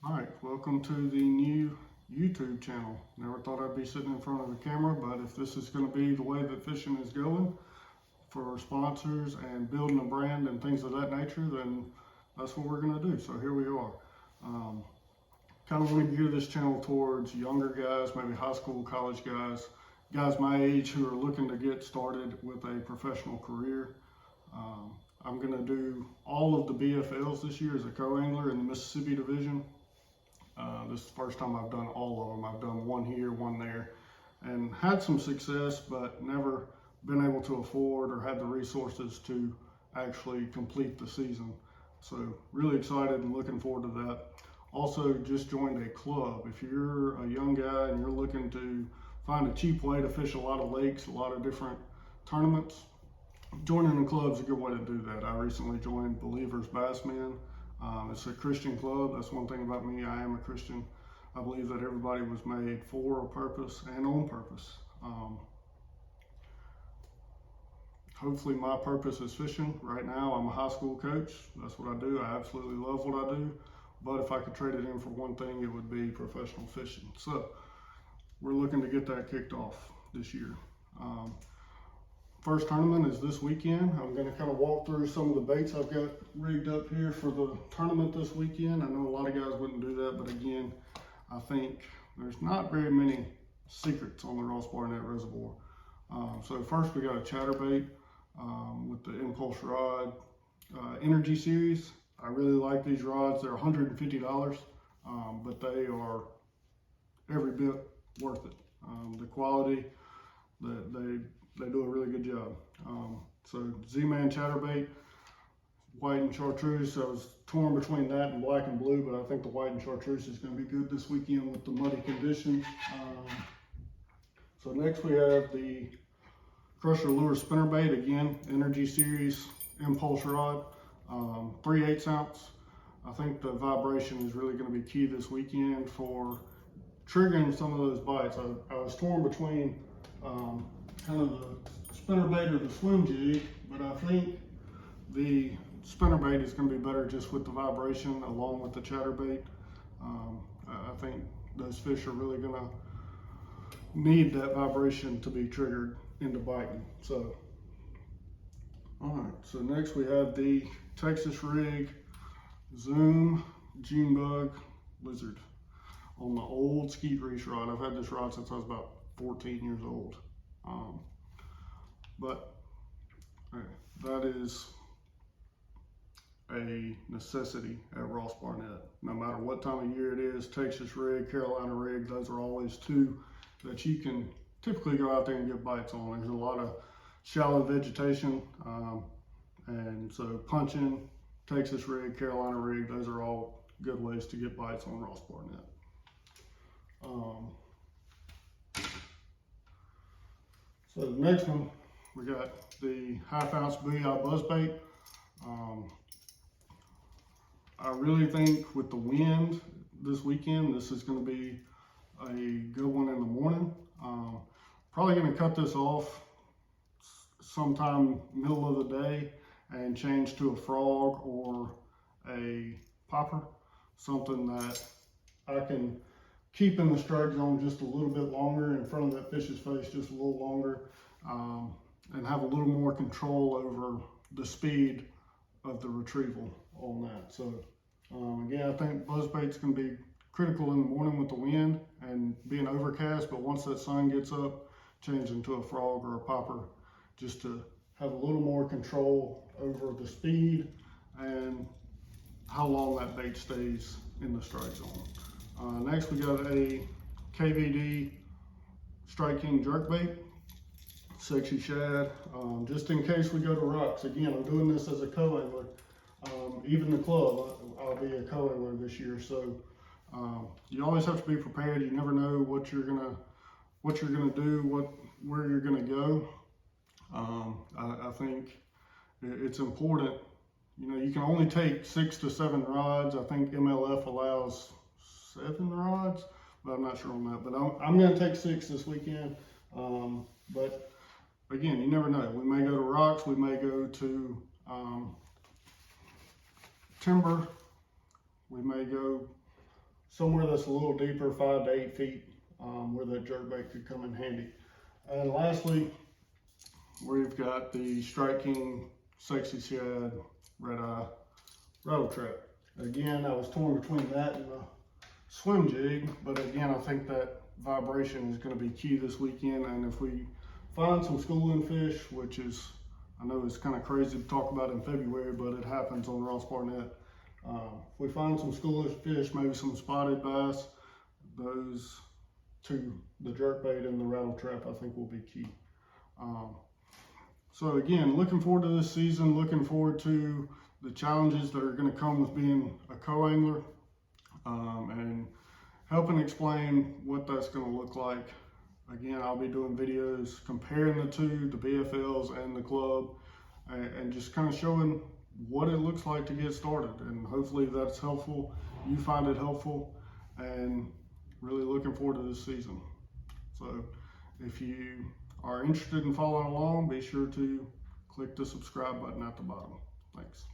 All right, welcome to the new YouTube channel. Never thought I'd be sitting in front of the camera, but if this is going to be the way that fishing is going for sponsors and building a brand and things of that nature, then that's what we're going to do. So here we are. Um, kind of want to gear this channel towards younger guys, maybe high school, college guys, guys my age who are looking to get started with a professional career. I'm going to do all of the BFLs this year as a co-angler in the Mississippi division. This is the first time I've done all of them. I've done one here, one there, and had some success, but never been able to afford or had the resources to actually complete the season. So really excited and looking forward to that. Also just joined a club. If you're a young guy and you're looking to find a cheap way to fish a lot of lakes, a lot of different tournaments, joining a club is a good way to do that. I recently joined Believers Bassmen. It's a Christian club. That's one thing about me. I am a Christian. I believe that everybody was made for a purpose and on purpose. Hopefully my purpose is fishing. Right now I'm a high school coach. That's what I do. I absolutely love what I do. But if I could trade it in for one thing, it would be professional fishing. So we're looking to get that kicked off this year. First tournament is this weekend. I'm going to kind of walk through some of the baits I've got rigged up here for the tournament this weekend. I know a lot of guys wouldn't do that, but again, I think there's not very many secrets on the Ross Barnett Reservoir. So first we got a chatterbait with the Impulse Rod Energy Series. I really like these rods. They're $150, but they are every bit worth it. The quality, they do a really good job. So Z-Man chatterbait, white and chartreuse. I was torn between that and black and blue, but I think the white and chartreuse is going to be good this weekend with the muddy conditions. So next we have the Crusher Lure spinnerbait, again, Energy Series Impulse Rod, 3/8 ounce. I think the vibration is really going to be key this weekend for triggering some of those bites. I was torn between kind of the spinnerbait or the swim jig, but I think the spinnerbait is going to be better just with the vibration along with the chatterbait. I think those fish are really going to need that vibration to be triggered into biting. So, all right, so next we have the Texas Rig Zoom June Bug Lizard on the old Skeet Reach rod. I've had this rod since I was about 14 years old. But that is a necessity at Ross Barnett. No matter what time of year it is, Texas Rig, Carolina Rig, those are always two that you can typically go out there and get bites on. There's a lot of shallow vegetation, and so punching, Texas Rig, Carolina Rig, those are all good ways to get bites on Ross Barnett. So the next one, we got the 1/2 ounce Booyah buzzbait. I really think with the wind this weekend, this is going to be a good one in the morning. Probably going to cut this off sometime middle of the day and change to a frog or a popper, something that I can keep in the strike zone just a little bit longer, in front of that fish's face just a little longer, and have a little more control over the speed of the retrieval on that. So again, I think buzzbait's going to be critical in the morning with the wind and being overcast, but once that sun gets up, change into a frog or a popper just to have a little more control over the speed and how long that bait stays in the strike zone. Next we got a KVD Strike King jerkbait, Sexy Shad, just in case we go to rocks. Again, I'm doing this as a co-angler. Even the club, I'll be a co-angler this year, so you always have to be prepared. You never know what you're gonna do, where you're gonna go. I think it's important. You know, you can only take 6 to 7 rods. I think MLF allows 7 rods, but I'm not sure on that. But I'm going to take 6 this weekend. But again, you never know. We may go to rocks. We may go to timber. We may go somewhere that's a little deeper, 5 to 8 feet, where that jerkbait could come in handy. And lastly, we've got the Strike King Sexy Shad Red Eye Rattle Trap. Again, I was torn between that and the swim jig, but again, I think that vibration is going to be key this weekend. And if we find some schooling fish, which is, I know it's kind of crazy to talk about in February, but it happens on Ross Barnett. If we find some schooling fish, maybe some spotted bass, those two, the jerkbait and the rattle trap, I think will be key. So again, looking forward to this season, looking forward to the challenges that are going to come with being a co-angler, and helping explain what that's going to look like. Again, I'll be doing videos comparing the two, the BFLs and the club, and just kind of showing what it looks like to get started. And hopefully that's helpful. You find it helpful, and really looking forward to this season. So if you are interested in following along, be sure to click the subscribe button at the bottom. Thanks.